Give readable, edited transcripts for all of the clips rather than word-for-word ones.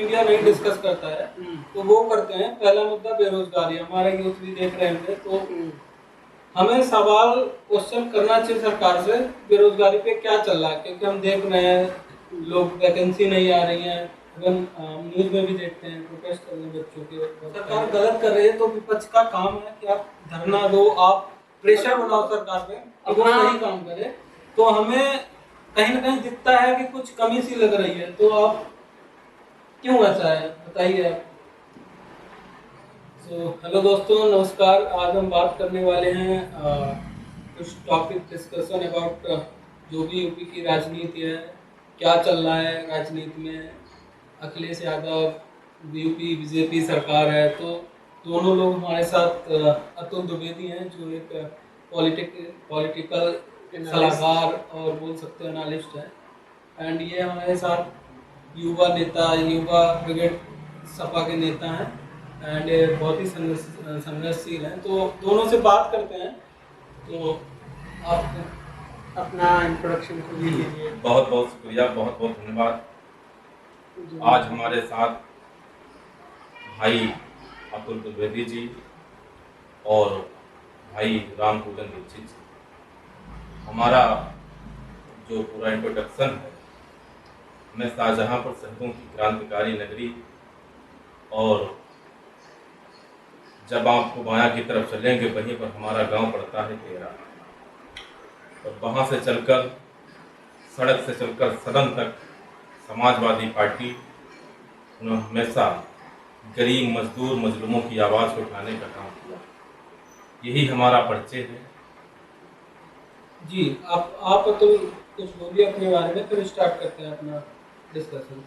Media नहीं discuss करता है तो वो करते हैं। पहला मुद्दा बेरोजगारी, हमारे यूथ भी देख रहे हैं तो हमें सवाल क्वेश्चन करना चाहिए सरकार से, बेरोजगारी पे क्या चल रहा है, क्योंकि हम देख रहे हैं लोग वैकेंसी नहीं आ रही है। न्यूज में भी देखते हैं प्रोटेस्ट कर रहे हैं बच्चों के। सरकार गलत कर रही है तो विपक्ष का काम है कि आप धरना दो, आप प्रेशर बनाओ सरकार पे कि वो सही काम करे। तो हमें कहीं ना कहीं दिखता है कि कुछ कमी सी लग रही है, तो आप क्यों ऐसा है बताइए आप। हेलो दोस्तों, नमस्कार। आज हम बात करने वाले हैं कुछ टॉपिक डिस्कशन अबाउट जो भी यूपी की राजनीति है, क्या चल रहा है राजनीति में। अखिलेश यादव, यूपी बीजेपी सरकार है, तो दोनों लोग हमारे साथ अतुल द्विवेदी हैं जो एक पॉलिटिकल सलाहकार और बोल सकते हैं एनालिस्ट है। एंड ये हमारे साथ युवा नेता, युवा ब्रिगेड सपा के नेता हैं एंड बहुत ही संघर्षशील हैं। तो दोनों से बात करते हैं, तो आप अपना इंट्रोडक्शन को लीजिए। बहुत बहुत शुक्रिया, बहुत बहुत धन्यवाद। आज हमारे साथ भाई अतुल द्विवेदी जी और भाई रामपूजन दीक्षित जी। हमारा जो पूरा इंट्रोडक्शन है, मैं शाहजहांपुर शहीदों की क्रांतिकारी नगरी, और जब आप बायां की तरफ चलेंगे वहीं पर हमारा गांव पड़ता है तेरा, और वहां से चलकर सड़क से चलकर सदन तक समाजवादी पार्टी उन्होंने हमेशा गरीब मजदूर मजलूमों की आवाज़ को उठाने का काम किया। यही हमारा परिचय है जी। आप तो कुछ बोलिए अपने बारे में, फिर स्टार्ट करते हैं अपना डिस्कशन।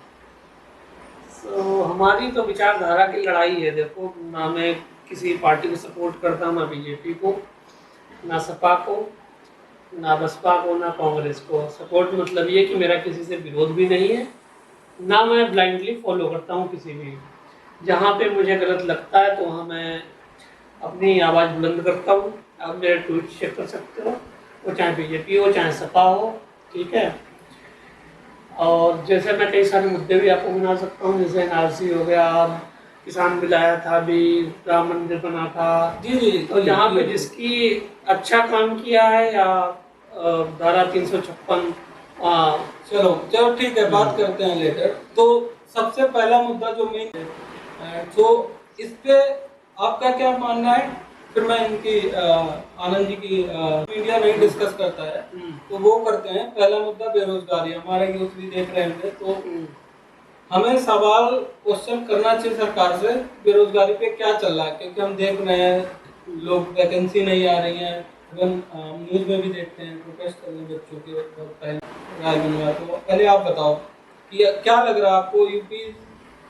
हमारी तो विचारधारा की लड़ाई है। देखो, ना मैं किसी पार्टी को सपोर्ट करता हूँ, ना बीजेपी को, ना सपा को, ना बसपा को, ना कांग्रेस को। सपोर्ट मतलब ये कि मेरा किसी से विरोध भी नहीं है, ना मैं ब्लाइंडली फॉलो करता हूँ किसी भी। जहाँ पे मुझे गलत लगता है तो वहाँ मैं अपनी आवाज़ बुलंद करता हूँ। आप मेरे ट्वीट चेक कर सकते हो, वो चाहे बीजेपी हो चाहे सपा हो, ठीक है। और जैसे मैं कई सारे मुद्दे भी आपको बना सकता हूँ, जैसे एनआरसी हो गया, किसान बिल आया था, अभी राम मंदिर बना था। जी। तो जहाँ पे जिसकी अच्छा काम किया है, या धारा 356, चलो ठीक है, बात करते हैं लेटर। तो सबसे पहला मुद्दा जो मेन है, तो इस पे आपका क्या मानना है, फिर मैं इनकी आनंद जी की मीडिया नहीं डिस्कस करता है तो वो करते हैं। पहला मुद्दा बेरोजगारी, हमारे यूथ भी देख रहे हैं तो हमें सवाल क्वेश्चन करना चाहिए सरकार से, बेरोजगारी पे क्या चल रहा है, क्योंकि हम देख रहे हैं लोग वैकेंसी नहीं आ रही है। न्यूज में भी देखते हैं प्रोटेस्ट कर रहे हैं बच्चों के। राय बनवा, तो पहले आप बताओ कि क्या लग रहा है आपको, यूपी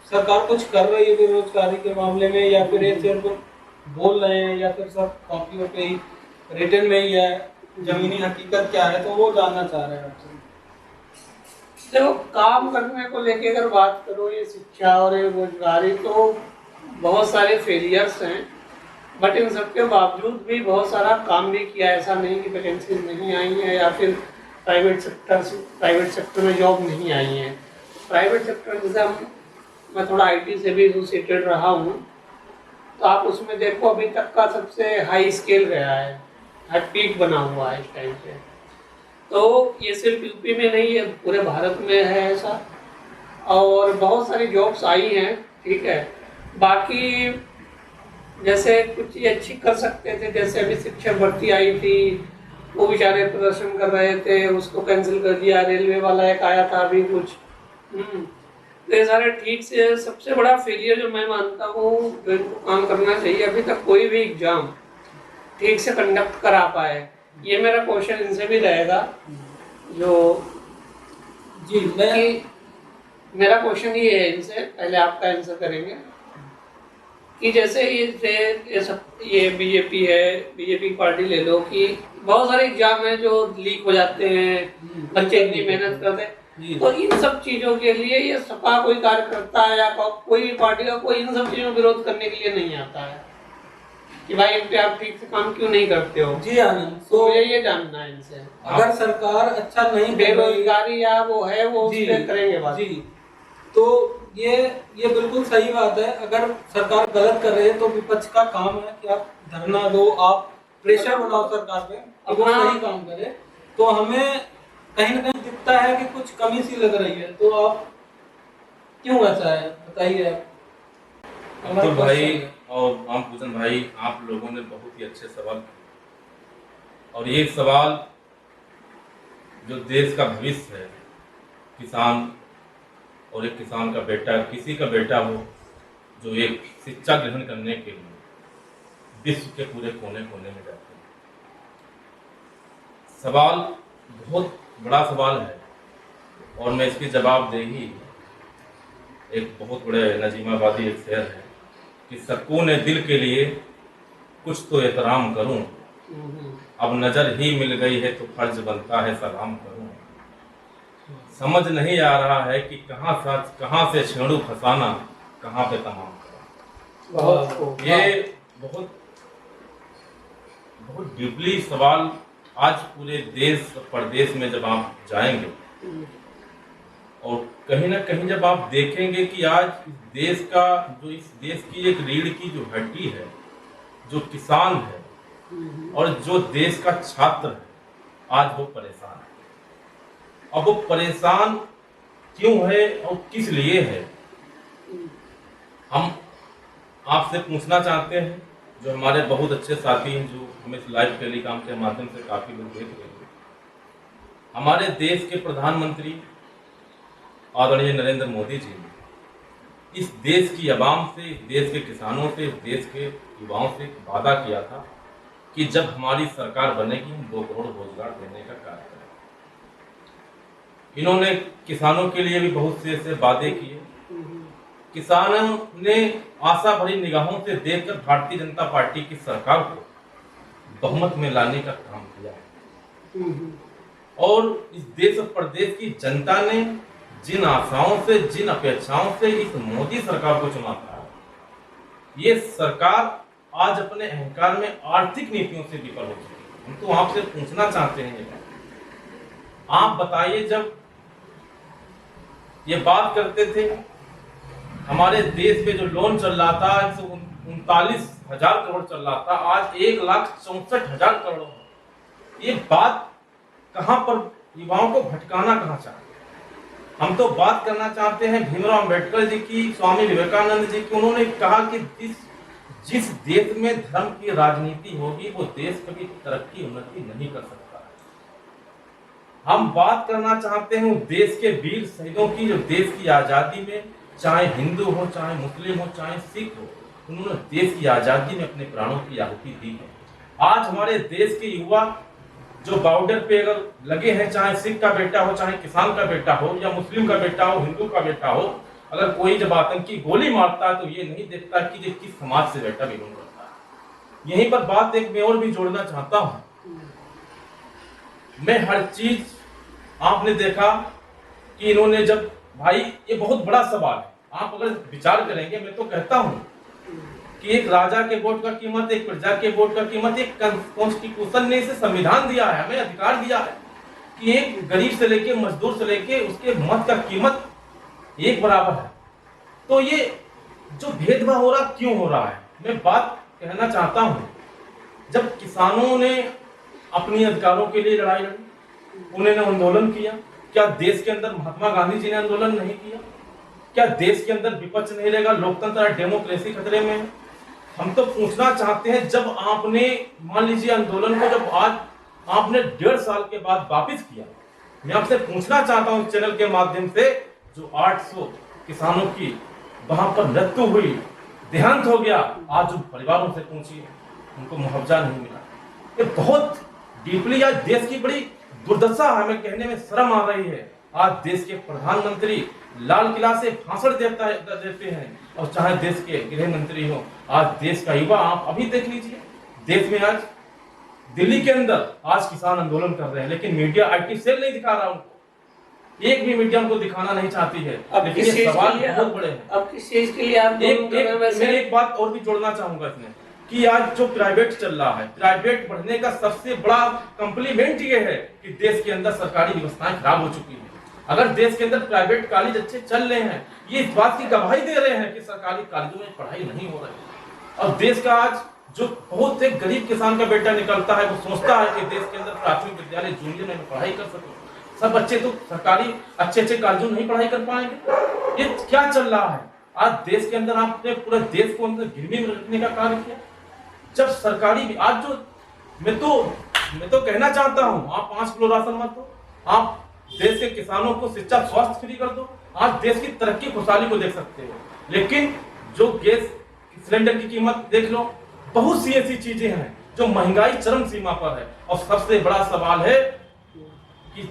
सरकार कुछ कर रही है बेरोजगारी के मामले में, या फिर ये सिर्फ बोल रहे हैं, या फिर सब कॉपियों पे ही रिटर्न में ही है, जमीनी हकीकत क्या है, तो वो जानना चाह रहे हैं आपसे। देखो, काम करने को लेके अगर बात करो, ये शिक्षा और ये रोजगारी, तो बहुत सारे फेलियर्स हैं, बट इन सबके बावजूद भी बहुत सारा काम भी किया। ऐसा नहीं कि वैकेंसी नहीं आई है, या फिर प्राइवेट सेक्टर में जॉब नहीं आई है। प्राइवेट सेक्टर जैसे मैं थोड़ा आईटी से भी एसोसिएटेड रहा हूँ, तो आप उसमें देखो अभी तक का सबसे हाई स्केल रहा है, हर पीक बना हुआ है इस टाइम पे। तो ये सिर्फ यूपी में नहीं है, पूरे भारत में है ऐसा, और बहुत सारी जॉब्स आई हैं, ठीक है। बाकी जैसे कुछ ये अच्छी कर सकते थे, जैसे अभी शिक्षक भर्ती आई थी, वो बेचारे प्रदर्शन कर रहे थे, उसको कैंसिल कर दिया। रेलवे वाला एक आया था अभी कुछ, तो ये सारे ठीक से। सबसे बड़ा फेलियर जो मैं मानता हूँ, जो इनको काम करना चाहिए, अभी तक कोई भी एग्जाम ठीक से कंडक्ट करा पाए। ये मेरा क्वेश्चन इनसे भी रहेगा। जो जी, मेरा क्वेश्चन ये है इनसे, पहले आपका आंसर करेंगे, कि जैसे ये बीजेपी है, बीजेपी की पार्टी ले लो, कि बहुत सारे एग्जाम है जो लीक हो जाते हैं, बच्चे इतनी मेहनत करते हैं, तो इन सब चीज़ों के लिए ये सपा कोई कार्य करता है, या कोई भी पार्टी का कोई इन सब चीज़ों का विरोध करने के लिए नहीं आता है कि भाई इन पे आप ठीक से काम क्यों नहीं करते हो। जी आनंद, तो ये जानना है इनसे। अगर सरकार अच्छा नहीं, बेरोजगारी या वो है, वो उस पे करेंगे बात। जी, तो ये बिल्कुल सही बात है। अगर सरकार गलत कर रही है तो विपक्ष का काम है कि आप धरना दो, आप प्रेशर बनाओ सरकार पे कि वो सही काम करे। तो हमें कहीं ना कहीं दिखता है कि कुछ कमी सी लग रही है, तो आप क्यों ऐसा है बताइए आप। अब्दुल भाई और रामपूजन भाई, आप लोगों ने बहुत ही अच्छे सवाल किए और ये सवाल जो देश का भविष्य है, किसान और एक किसान का बेटा, किसी का बेटा हो जो एक शिक्षा ग्रहण करने के लिए विश्व के पूरे कोने कोने में जाते हैं। सवाल बहुत बड़ा सवाल है और मैं इसकी जवाबदेही एक बहुत बड़े नजीमाबादी एक शेर है कि सकून दिल के लिए कुछ तो एहतराम करूं, अब नजर ही मिल गई है तो फर्ज बनता है सलाम करूं। समझ नहीं आ रहा है कि कहाँ से छेड़ू फसाना, कहाँ पे तमाम करा। ये बहुत बहुत डीपली सवाल आज पूरे देश प्रदेश में जब आप जाएंगे और कहीं ना कहीं जब आप देखेंगे कि आज इस देश की एक रीढ़ की जो हड्डी है, जो किसान है और जो देश का छात्र है, आज वो परेशान है। अब वो परेशान क्यों है और किस लिए है, हम आपसे पूछना चाहते हैं। जो हमारे बहुत अच्छे साथी हैं जो हमें इस लाइव टेलीकाम के माध्यम से काफी लोग देख रहे हैं, हमारे देश के प्रधानमंत्री आदरणीय नरेंद्र मोदी जी ने इस देश की आवाम से, इस देश के किसानों से, इस देश के युवाओं से वादा किया था कि जब हमारी सरकार बनेगी हम 2 करोड़ रोजगार देने का कार्य करेंगे। इन्होंने किसानों के लिए भी बहुत से ऐसे वादे किए। किसानों ने आशा भरी निगाहों से देखकर भारतीय जनता पार्टी की सरकार को बहुमत में लाने का काम किया और इस देश और प्रदेश की जनता ने जिन आशाओं से, जिन अपेक्षाओं से इस मोदी सरकार को चुना था, ये सरकार आज अपने अहंकार में आर्थिक नीतियों से विफल हो चुकी है। हम तो आपसे पूछना चाहते हैं, आप बताइए, जब ये बात करते थे हमारे देश में जो लोन चल रहा था 139,000 करोड़ चल रहा था, आज 1,64,000 करोड़। ये बात कहां पर युवाओं को भटकाना कहां चाहते हैं? हम तो बात करना चाहते हैं भीमराव अंबेडकर जी की, स्वामी विवेकानंद जी की। उन्होंने कहा कि जिस देश में धर्म की राजनीति होगी वो देश कभी तरक्की उन्नति नहीं कर सकता। हम बात करना चाहते हैं देश के वीर शहीदों की, जो देश की आजादी में चाहे हिंदू हो, चाहे मुस्लिम हो, चाहे सिख हो, उन्होंने देश की आजादी में अपने प्राणों की आहुति दी है। आज हमारे देश के युवा जो बॉर्डर पे अगर लगे हैं, चाहे सिख का बेटा हो, चाहे किसान का बेटा हो, या मुस्लिम का बेटा हो, हिंदू का बेटा हो, अगर कोई जब आतंकी गोली मारता है तो ये नहीं देखता कि ये किस समाज से बेटा बिलोंग करता है। यहीं पर बात एक मैं और भी जोड़ना चाहता हूं। मैं हर चीज आपने देखा कि इन्होंने जब, भाई ये बहुत बड़ा सवाल है, आप अगर विचार करेंगे, मैं तो कहता हूं कि एक राजा के वोट का कीमत, एक प्रजा के वोट का कीमत, एक कॉन्स्टिट्यूशन ने इसे संविधान दिया है, हमें अधिकार दिया है कि एक गरीब से लेके मजदूर से लेके उसके मत का कीमत एक बराबर है। तो ये जो भेदभाव हो रहा, क्यों हो रहा है, मैं बात कहना चाहता हूं। जब किसानों ने अपनी अधिकारों के लिए लड़ाई लड़ी, उन्होंने आंदोलन किया, क्या देश के अंदर महात्मा गांधी जी ने आंदोलन नहीं किया? क्या देश के अंदर विपक्ष नहीं रहेगा? लोकतंत्र डेमोक्रेसी खतरे में है। हम तो पूछना चाहते हैं, जब आपने मान लीजिए आंदोलन को जब आज आपने 1.5 साल के बाद वापिस किया, मैं आपसे पूछना चाहता हूं चैनल के माध्यम से, जो 800 किसानों की वहां पर मृत्यु हुई, देहांत हो गया, आज उन परिवारों से पूछिए, उनको मुआवजा नहीं मिला। ये बहुत डीपली आज देश की बड़ी दुर्दशा हमें कहने में शर्म आ रही है। आज देश के प्रधानमंत्री लाल किला से भाषण देते हैं, और चाहे देश के गृह मंत्री हो, आज देश का युवा, आप अभी देख लीजिए, देश में आज दिल्ली के अंदर आज किसान आंदोलन कर रहे हैं, लेकिन मीडिया IT सेल नहीं दिखा रहा उनको, एक भी मीडिया उनको दिखाना नहीं चाहती है। लेकिन ये सवाल बहुत बड़े हैं। अब किस चीज के लिए आप मैं एक बात और भी जोड़ना चाहूंगा इसमें, कि आज जो प्राइवेट चल रहा है, प्राइवेट बढ़ने का सबसे बड़ा कंप्लीमेंट ये है कि देश के अंदर सरकारी व्यवस्थाएं खराब हो चुकी है। अगर देश के अंदर प्राइवेट कॉलेज अच्छे चल रहे हैं, ये इस बात की गवाही दे रहे हैं कि सरकारी कॉलेजों में पढ़ाई नहीं हो रही। और देश का आज जो बहुत एक गरीब किसान का बेटा निकलता है, वो सोचता है कि देश के अंदर प्राथमिक विद्यालय जूनियर में पढ़ाई कर सके। सब बच्चे तो सरकारी अच्छे कॉलेजों में नहीं पढ़ाई कर पाएंगे। ये क्या चल रहा है? आज देश के अंदर आपने पूरे देश को अंदर गिरवी में रखने का कार्य किया। जब सरकारी आज जो मैं तो कहना चाहता हूं, आप 5 किलो राशन मत दो, आप देश के किसानों को शिक्षा स्वास्थ्य फ्री कर दो, आज देश की तरक्की खुशहाली को देख सकते हो। लेकिन जो गैस सिलेंडर की कीमत देख लो, बहुत सी ऐसी चीजें हैं जो महंगाई चरम सीमा पर है। और सबसे बड़ा सवाल है कि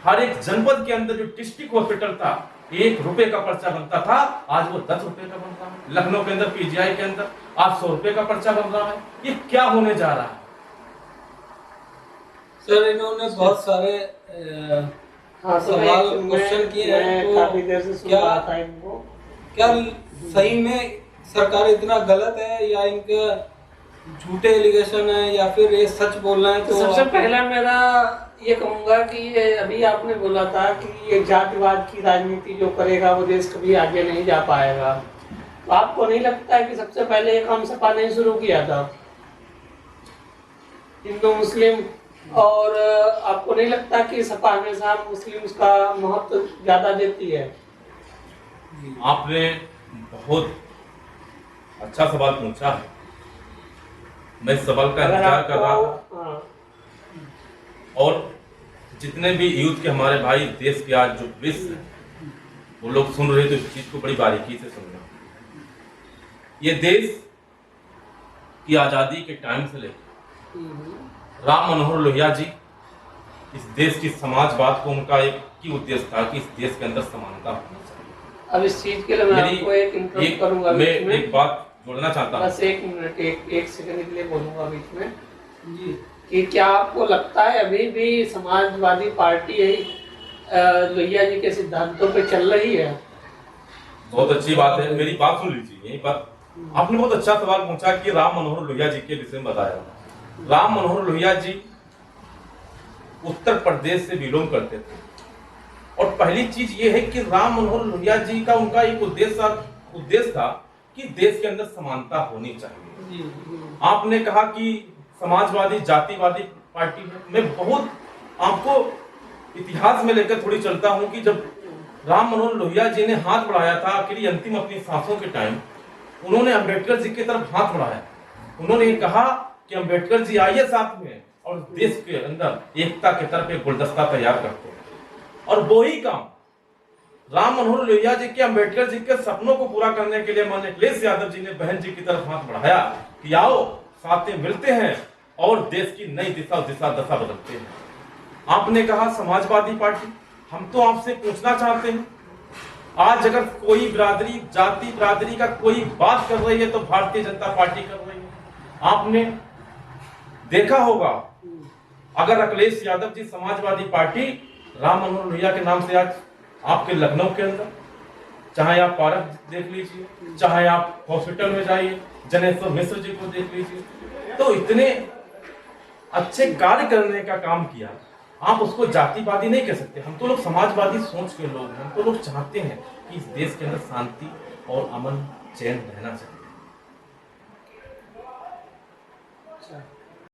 हर एक जनपद के अंदर जो डिस्ट्रिक्ट हॉस्पिटल था, 1 रुपए का पर्चा बनता था, आज वो 10 रुपए का बन रहा है। लखनऊ के अंदर पीजीआई के अंदर आज 100 रुपए का पर्चा बन रहा है। ये क्या होने जा रहा है? सर इन्होंने बहुत सारे सवाल क्वेश्चन किए हैं, काफी देर से सुन रहा था इनको। क्या सही में सरकार इतना गलत है या इनके झूठे एलिगेशन है या फिर ये सच बोल रहे हैं? तो सबसे पहला मेरा ये कहूंगा कि ये अभी आपने बोला था कि ये जातिवाद की राजनीति जो करेगा वो देश कभी आगे नहीं जा पाएगा। तो आपको नहीं लगता है कि सबसे पहले ये काम सपा ने शुरू किया था, हिंदू मुस्लिम? और आपको नहीं लगता कि सपा हमेशा मुस्लिम्स का महत्व ज्यादा देती है? आपने बहुत अच्छा सवाल पूछा है। मैं इस सवाल का इंतजार कर रहा था। और जितने भी यूथ के हमारे भाई देश के आज जो विश्व है, वो लोग सुन रहे तो इस चीज को बड़ी बारीकी से सुन रहे। ये देश की आजादी के टाइम से लेकर राम मनोहर लोहिया जी इस देश की समाजवाद को, उनका एक ही उद्देश्य था कि इस देश के अंदर समानता होनी चाहिए। अब इस चीज के लिए मैं आपको एक इंटरप्ट करूंगा, मैं एक बात जोड़ना चाहता हूँ, बस 1 मिनट, एक सेकंड के लिए बोलूंगा बीच में जी, कि क्या आपको लगता है अभी भी समाजवादी पार्टी लोहिया जी के सिद्धांतों पे चल रही है? बहुत अच्छी बात है, मेरी बात सुन लीजिए। यही बात आपने बहुत अच्छा सवाल पूछा कि राम मनोहर लोहिया जी के विषय में बताया। राम मनोहर लोहिया जी उत्तर प्रदेश से बिलोंग करते थे। और पहली चीज ये है कि राम मनोहर लोहिया जी का उनका एक उद्देश्य था कि देश के अंदर समानता होनी चाहिए। आपने कहा कि समाजवादी जातिवादी पार्टी है। मैं बहुत आपको इतिहास में लेकर थोड़ी चलता हूं कि जब राम मनोहर लोहिया जी ने हाथ बढ़ाया था आखिरी अंतिम अपनी सांसों के टाइम, उन्होंने अंबेडकर जी की तरफ हाथ बढ़ाया। उन्होंने कहा कि अंबेडकर जी आइए साथ में और देश के अंदर एकता की तरफ एक गुलदस्ता तैयार करते हैं। और वही काम राम मनोहर लोहिया जी के अंबेडकर जी के सपनों को पूरा करने के लिए माननीय अखिलेश यादव जी ने बहन जी की तरफ हाथ बढ़ाया कि आओ साथ में मिलते हैं और देश की नई दशा दशा बदलते हैं। आपने कहा समाजवादी पार्टी, हम तो आपसे पूछना चाहते हैं, आज अगर कोई बिरादरी जाति बिरादरी का कोई बात कर रही है तो भारतीय जनता पार्टी कर रही है। आपने देखा होगा अगर अखिलेश यादव जी समाजवादी पार्टी राम मनोहर लोहिया के नाम से आज आपके लखनऊ के अंदर, चाहे आप पार्क देख लीजिए, चाहे आप हॉस्पिटल में जाइए, जनेश्वर मिश्र जी को देख लीजिए, तो इतने अच्छे कार्य करने का काम किया। आप उसको जातिवादी नहीं कह सकते। हम तो लोग समाजवादी सोच के लोग हैं। हम तो लोग चाहते हैं कि इस देश के अंदर शांति और अमन चैन रहना चाहिए।